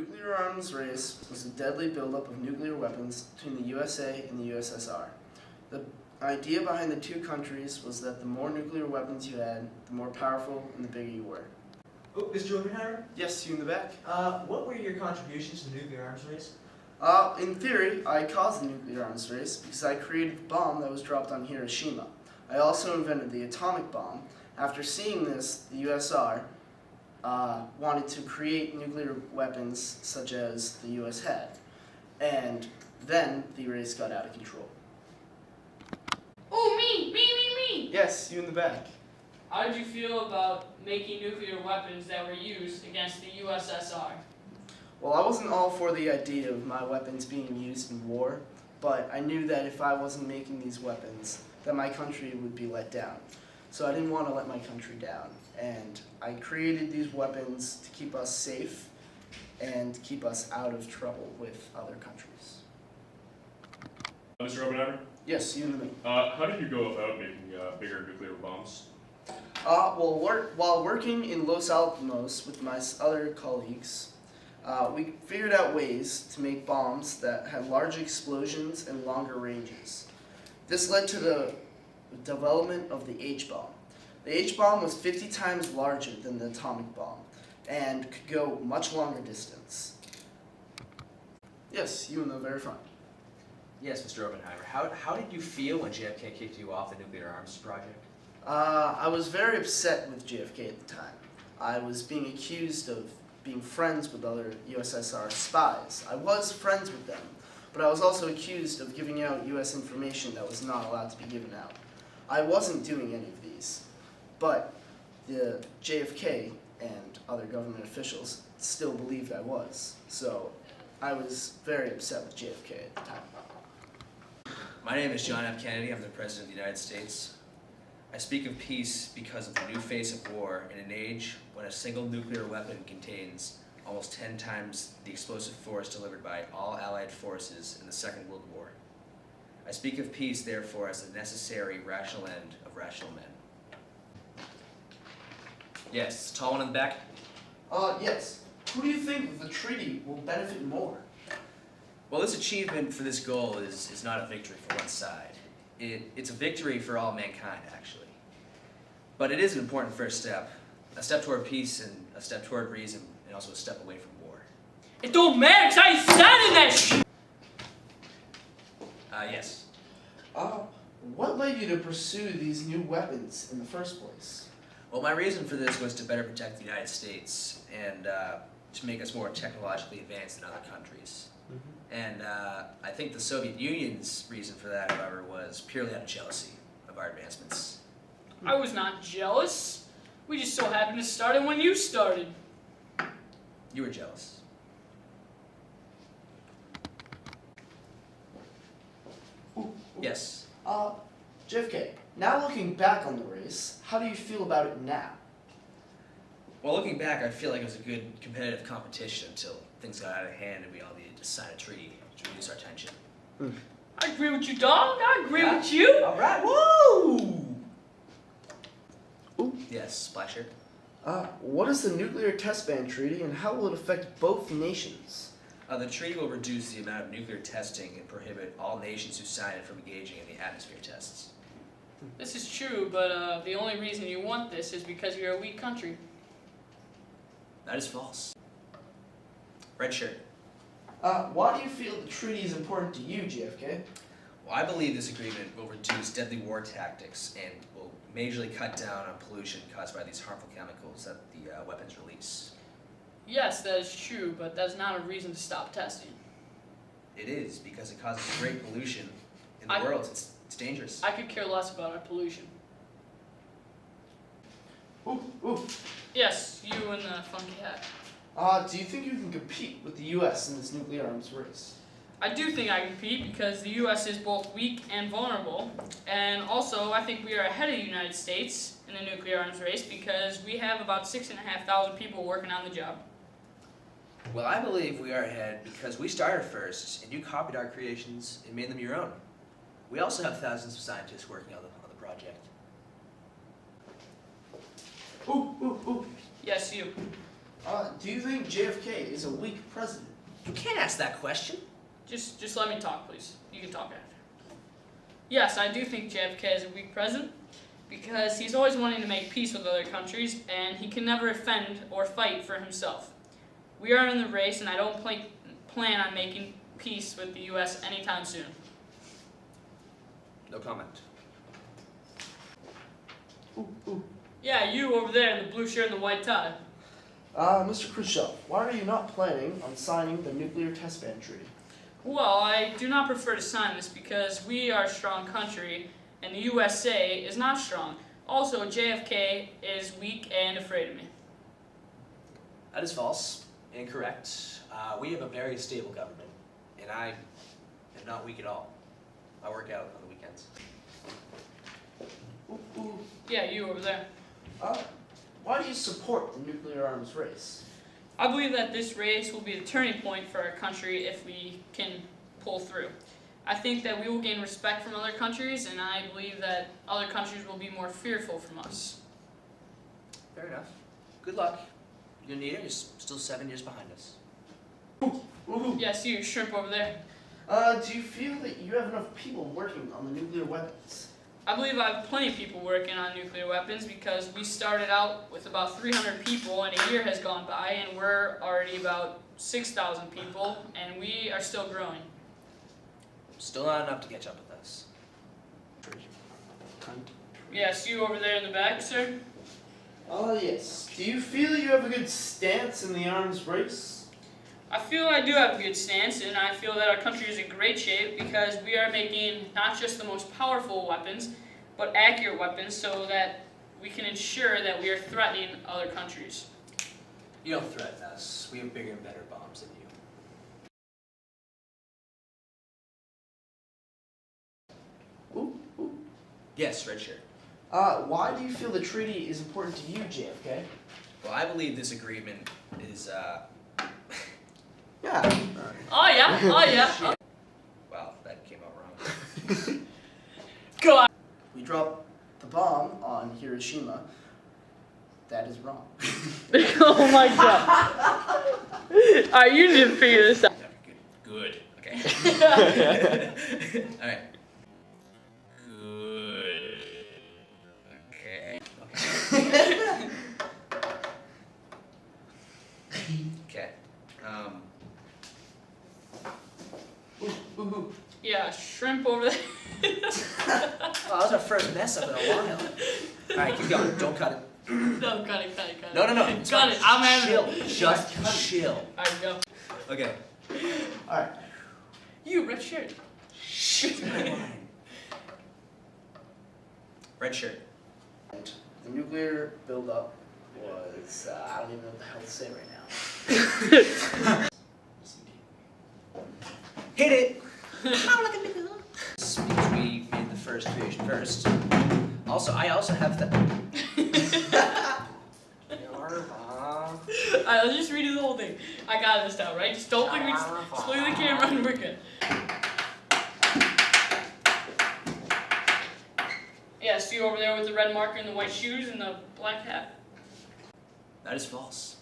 nuclear arms race was a deadly buildup of nuclear weapons between the USA and the USSR. The idea behind the two countries was that the more nuclear weapons you had, the more powerful and the bigger you were. Oh, Mr. Oppenheimer? Yes, you in the back? What were your contributions to the nuclear arms race? In theory, I caused the nuclear arms race because I created the bomb that was dropped on Hiroshima. I also invented the atomic bomb. After seeing this, the USSR wanted to create nuclear weapons such as the US had. And then the race got out of control. Oh, me! Yes, you in the back. How did you feel about making nuclear weapons that were used against the USSR? Well, I wasn't all for the idea of my weapons being used in war, but I knew that if I wasn't making these weapons, that my country would be let down. So I didn't want to let my country down, and I created these weapons to keep us safe and keep us out of trouble with other countries. Mr. Oppenheimer, Yes, you in the middle. how did you go about making bigger nuclear bombs? While working in Los Alamos with my other colleagues, we figured out ways to make bombs that had large explosions and longer ranges. This led to the development of the H-bomb. The H-bomb was 50 times larger than the atomic bomb and could go much longer distance. Yes, you in the very front. Yes, Mr. Oppenheimer. How did you feel when JFK kicked you off the nuclear arms project? I was very upset with JFK at the time. I was being accused of being friends with other USSR spies. I was friends with them, but I was also accused of giving out US information that was not allowed to be given out. I wasn't doing any of these, but the JFK and other government officials still believed I was. So I was very upset with JFK at the time. My name is John F. Kennedy. I'm the President of the United States. I speak of peace because of the new face of war in an age when a single nuclear weapon contains almost 10 times the explosive force delivered by all Allied forces in the Second World War. I speak of peace, therefore, as the necessary rational end of rational men. Yes, tall one in the back? Yes. Who do you think the treaty will benefit more? Well, this achievement for this goal is not a victory for one side. It's a victory for all mankind, actually. But it is an important first step. A step toward peace and a step toward reason, and also a step away from war. It don't matter, 'cause I ain't signing that shit! Yes. What led you to pursue these new weapons in the first place? Well, my reason for this was to better protect the United States and to make us more technologically advanced than other countries. And I think the Soviet Union's reason for that, however, was purely out of jealousy of our advancements. I was not jealous. We just so happened to start it when you started. You were jealous. Yes. JFK, now looking back on the race, how do you feel about it now? Well, looking back, I feel like it was a good competitive competition until things got out of hand and we all needed to sign a treaty to reduce our tension. I agree with you, dog. I agree with you. All right, woo! Yes, black shirt. What is the Nuclear Test Ban Treaty and how will it affect both nations? The treaty will reduce the amount of nuclear testing and prohibit all nations who sign it from engaging in the atmosphere tests. This is true, but the only reason you want this is because you're a weak country. That is false. Red shirt. Why do you feel the treaty is important to you, JFK? Well, I believe this agreement will reduce deadly war tactics and will majorly cut down on pollution caused by these harmful chemicals that the weapons release. Yes, that is true, but that's not a reason to stop testing. It is, because it causes great pollution in the world. It's dangerous. I could care less about our pollution. Ooh. Yes, you and the funky hat. Do you think you can compete with the US in this nuclear arms race? I do think I can compete because the U.S. is both weak and vulnerable, and also I think we are ahead of the United States in the nuclear arms race because we have about 6,500 people working on the job. Well, I believe we are ahead because we started first, and you copied our creations and made them your own. We also have thousands of scientists working on the project. Ooh. Yes, you. Do you think JFK is a weak president? You can't ask that question. Just let me talk, please. You can talk after. Yes, I do think JFK is a weak president because he's always wanting to make peace with other countries, and he can never defend or fight for himself. We are in the race, and I don't plan on making peace with the U.S. anytime soon. No comment. Yeah, you over there in the blue shirt and the white tie. Mr. Khrushchev, why are you not planning on signing the nuclear test ban treaty? Well, I do not prefer to sign this because we are a strong country and the USA is not strong. Also, JFK is weak and afraid of me. That is false. Incorrect. We have a very stable government, and I am not weak at all. I work out on the weekends. Yeah, you over there. Why do you support the nuclear arms race? I believe that this race will be the turning point for our country if we can pull through. I think that we will gain respect from other countries, and I believe that other countries will be more fearful from us. Fair enough. Good luck. You're gonna need it. You're still 7 years behind us. Yes, you shrimp over there. Do you feel that you have enough people working on the nuclear weapons? I believe I have plenty of people working on nuclear weapons because we started out with about 300 people and a year has gone by and we're already about 6,000 people and we are still growing. Still not enough to catch up with us. Yes, you over there in the back, sir? Yes. Do you feel that you have a good stance in the arms race? I feel I do have a good stance and I feel that our country is in great shape because we are making not just the most powerful weapons, but accurate weapons so that we can ensure that we are threatening other countries. You don't threaten us. We have bigger and better bombs than you. Yes, red shirt. Why do you feel the treaty is important to you, JFK? Well, I believe this agreement is, Yeah. Oh yeah. wow, that came out wrong. Go on. We dropped the bomb on Hiroshima. That is wrong. Oh my god. Alright, you need to figure this out. Good. Okay. All right. Good. Okay. Okay. Yeah, shrimp over there. Oh, that was our first mess up in a while. All right, keep going. Don't cut it. No, cut it. No. Cut it. I'm having Chill. it. Just chill. Alright, go. Okay. Alright. You, red shirt. Red shirt. And the nuclear buildup was, I don't even know what the hell to say right now. Hit it. Speech we made the first creation first. Also, I also have the. Alright, let's just redo the whole thing. I got this now, right? Just don't think we just look at the camera and we're good. Yeah, see you over there with the red marker and the white shoes and the black hat. That is false.